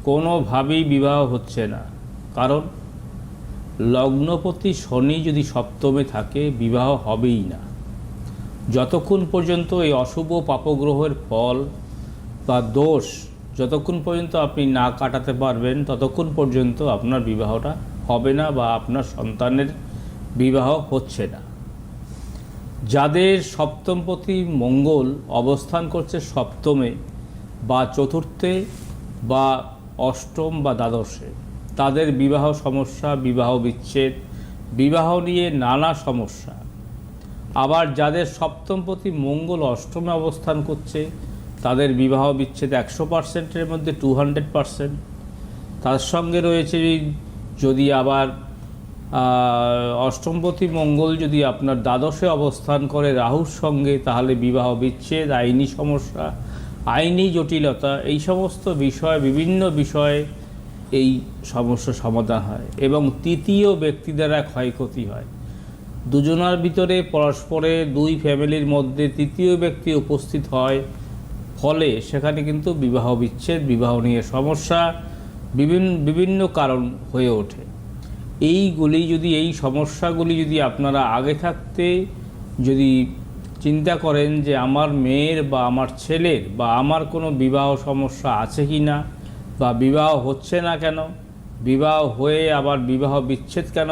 কোনোভাবেই বিবাহ হচ্ছে না। কারণ লগ্নপতি শনি যদি সপ্তমে থাকে বিবাহ হবেই না। যতক্ষণ পর্যন্ত এই অশুভ পাপগ্রহের ফল বা দোষ যতক্ষণ পর্যন্ত আপনি না কাটাতে পারবেন ততক্ষণ পর্যন্ত আপনার বিবাহটা হবে না বা আপনার সন্তানের বিবাহ হচ্ছে না। যাদের সপ্তমপতি মঙ্গল অবস্থান করছে সপ্তমে বা চতুর্থে বা অষ্টম বা দ্বাদশে, তাদের বিবাহ সমস্যা, বিবাহ বিচ্ছেদ, বিবাহ নিয়ে নানা সমস্যা। আবার যাদের সপ্তমপতি মঙ্গল অষ্টমে অবস্থান করছে তাদের বিবাহ বিচ্ছেদ 100%-এর মধ্যে 200%। তার সঙ্গে রয়েছে যদি আবার অষ্টমপতি মঙ্গল যদি আপনার দ্বাদশে অবস্থান করে রাহুর সঙ্গে, তাহলে বিবাহ বিচ্ছেদ, আইনি সমস্যা, আইনি জটিলতা, এই সমস্ত বিষয়, বিভিন্ন বিষয়ে এই সমস্যা সমাধান হয় এবং তৃতীয় ব্যক্তি দ্বারা ক্ষয়ক্ষতি হয়। দুজনার ভিতরে পরস্পরে দুই ফ্যামিলির মধ্যে তৃতীয় ব্যক্তি উপস্থিত হয়, ফলে সেখানে কিন্তু বিবাহ বিচ্ছেদ, বিবাহ নিয়ে সমস্যা, বিভিন্ন কারণ হয়ে ওঠে। এই সমস্যাগুলি যদি আপনারা আগে থাকতে যদি চিন্তা করেন যে আমার মেয়ের বা আমার ছেলের বা আমার কোনো বিবাহ সমস্যা আছে কি না, বা বিবাহ হচ্ছে না কেন, বিবাহ হয়ে আবার বিবাহ বিচ্ছেদ কেন